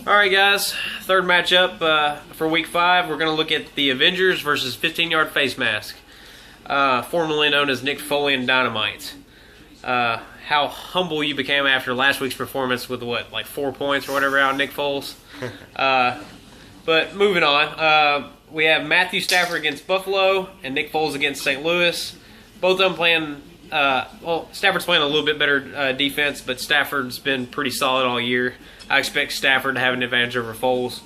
Alright guys, third matchup for week 5. We're going to look at the Avengers versus 15-yard Facemask, formerly known as Nick Foley and Dynamite. How humble you became after last week's performance with what, like 4 points or whatever out of Nick Foles. But moving on, we have Matthew Stafford against Buffalo and Nick Foles against St. Louis. Both of them playing, well, Stafford's playing a little bit better defense, but Stafford's been pretty solid all year. I expect Stafford to have an advantage over Foles,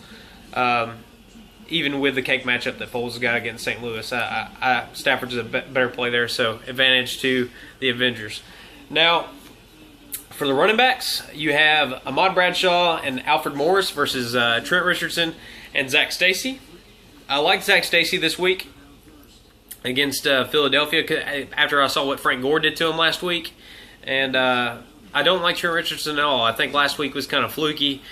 even with the cake matchup that Foles has got against St. Louis. Stafford's a better play there, so advantage to the Avengers. Now, for the running backs, you have Ahmad Bradshaw and Alfred Morris versus Trent Richardson and Zach Stacy. I like Zach Stacy this week against Philadelphia after I saw what Frank Gore did to him last week. And I don't like Trent Richardson at all. I think last week was kind of fluky.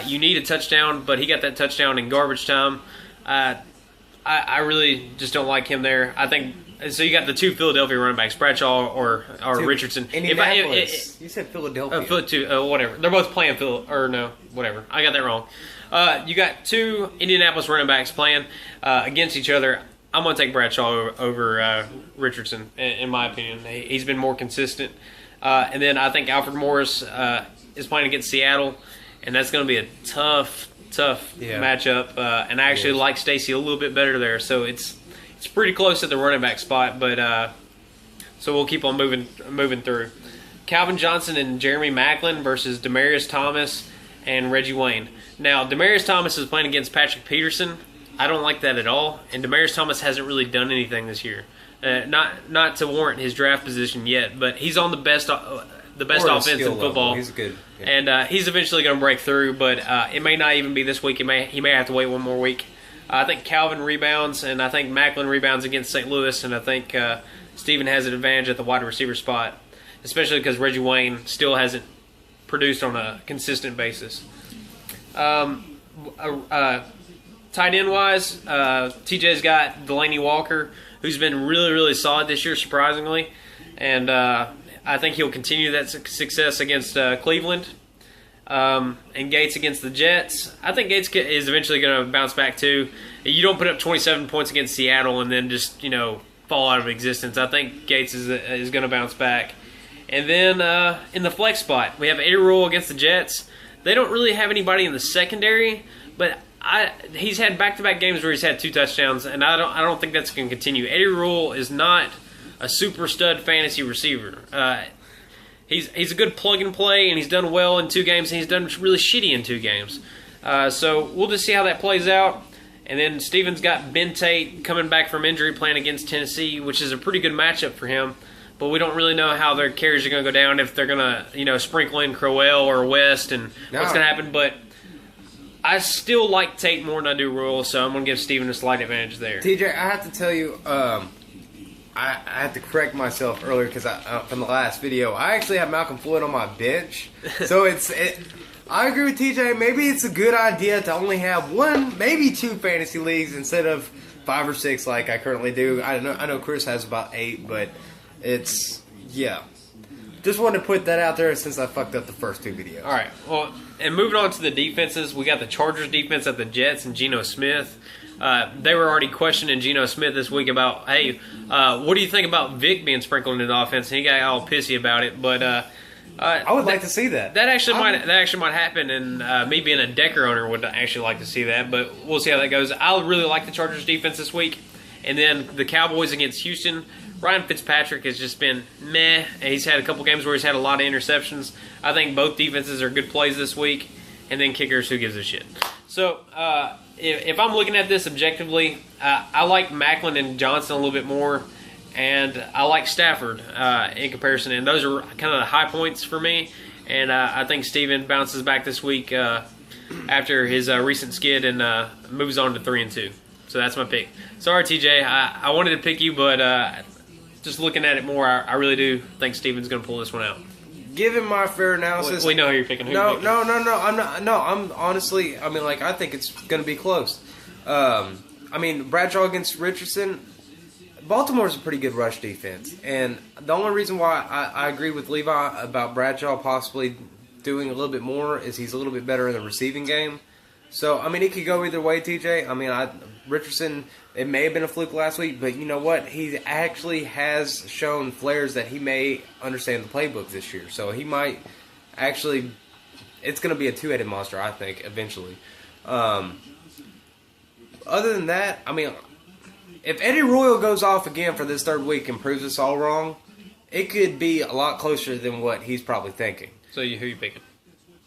You need a touchdown, but he got that touchdown in garbage time. I really just don't like him there. I think so. You got the two Philadelphia running backs, Bradshaw or Richardson. Indianapolis. You said Philadelphia. Whatever. They're both playing whatever. I got that wrong. You got two Indianapolis running backs playing against each other. I'm going to take Bradshaw over Richardson, in my opinion. He's been more consistent. And then I think Alfred Morris is playing against Seattle, and that's going to be a tough matchup. And I actually like Stacy a little bit better there, so it's pretty close at the running back spot. But so we'll keep on moving through. Calvin Johnson and Jeremy Maclin versus Demaryius Thomas and Reggie Wayne. Now Demaryius Thomas is playing against Patrick Peterson. I don't like that at all, and Demaryius Thomas hasn't really done anything this year. Not to warrant his draft position yet, but he's on the best offense in football. He's good, and he's eventually going to break through. But it may not even be this week. He may have to wait one more week. I think Calvin rebounds, and I think Maclin rebounds against St. Louis, and I think Steven has an advantage at the wide receiver spot, especially because Reggie Wayne still hasn't produced on a consistent basis. Tight end wise, TJ's got Delaney Walker, who's been really, really solid this year, surprisingly. And I think he'll continue that success against Cleveland. And Gates against the Jets. I think Gates is eventually going to bounce back too. You don't put up 27 points against Seattle and then just, fall out of existence. I think Gates is going to bounce back. And then in the flex spot, we have Eddie Rule against the Jets. They don't really have anybody in the secondary, but he's had back-to-back games where he's had 2 touchdowns, and I don't think that's going to continue. Eddie Rule is not a super stud fantasy receiver. He's a good plug-and-play, and he's done well in 2 games, and he's done really shitty in 2 games. So we'll just see how that plays out. And then Steven's got Ben Tate coming back from injury playing against Tennessee, which is a pretty good matchup for him. But we don't really know how their carries are going to go down, if they're going to sprinkle in Crowell or West and what's going to happen. But I still like Tate more than I do Rule, so I'm going to give Steven a slight advantage there. TJ, I have to tell you, I had to correct myself earlier because from the last video, I actually have Malcolm Floyd on my bench. So I agree with TJ. Maybe it's a good idea to only have 1, maybe 2 fantasy leagues instead of 5 or 6 like I currently do. I know Chris has about 8, but it's Just wanted to put that out there since I fucked up the first 2 videos. All right. Well, and moving on to the defenses, we got the Chargers defense at the Jets and Geno Smith. They were already questioning Geno Smith this week about, hey, what do you think about Vic being sprinkled into the offense? And he got all pissy about it. But I would like to see that. That actually might happen, and me being a Decker owner would actually like to see that. But we'll see how that goes. I really like the Chargers defense this week. And then the Cowboys against Houston. Ryan Fitzpatrick has just been meh. He's had a couple games where he's had a lot of interceptions. I think both defenses are good plays this week. And then kickers, who gives a shit? So, if I'm looking at this objectively, I like Maclin and Johnson a little bit more. And I like Stafford in comparison. And those are kind of the high points for me. And I think Steven bounces back this week after his recent skid and moves on to 3-2. So that's my pick. Sorry, TJ. I wanted to pick you, but just looking at it more, I really do think Steven's going to pull this one out. Given my fair analysis, we know who you're picking. No. I'm not. No, I'm honestly. I mean, I think it's going to be close. Bradshaw against Richardson. Baltimore's a pretty good rush defense, and the only reason why I agree with Levi about Bradshaw possibly doing a little bit more is he's a little bit better in the receiving game. So, I mean, it could go either way, TJ. I mean, Richardson, it may have been a fluke last week, but you know what? He actually has shown flares that he may understand the playbook this year. So he might actually, it's going to be a two-headed monster, I think, eventually. Other than that, I mean, if Eddie Royal goes off again for this third week and proves us all wrong, it could be a lot closer than what he's probably thinking. So who you picking?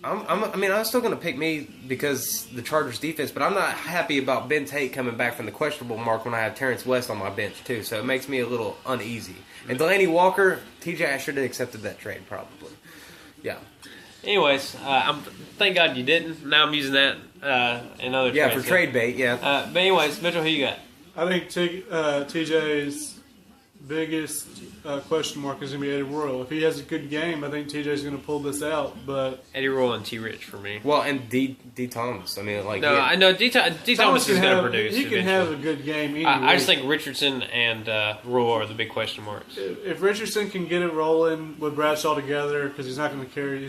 I'm still going to pick me because the Chargers defense, but I'm not happy about Ben Tate coming back from the questionable mark when I have Terrence West on my bench too. So it makes me a little uneasy. And Delaney Walker, TJ, I should have accepted that trade probably. Yeah. Anyways, thank God you didn't. Now I'm using that in other yeah, trades. for trade bait, yeah. But anyways, Mitchell, who you got? I think TJ's biggest question mark is going to be Eddie Royal. If he has a good game, I think TJ's going to pull this out. But Eddie Royal and T. Rich for me. Well, and D. Thomas. I mean, like no, I know D. Thomas is going to produce. He can have a good game. Anyway. I just think Richardson and Royal are the big question marks. If Richardson can get it rolling with Bradshaw together, because he's not going to carry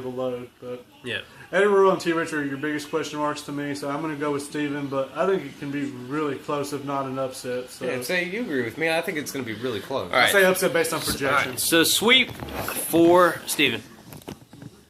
the load. But yeah. Eddie Royal and T. Rich are your biggest question marks to me, so I'm going to go with Steven, but I think it can be really close, if not an upset. So. Yeah, say you agree with me. I think it's going to be really close. All right. I say upset based on projections. All right. So sweep for Steven.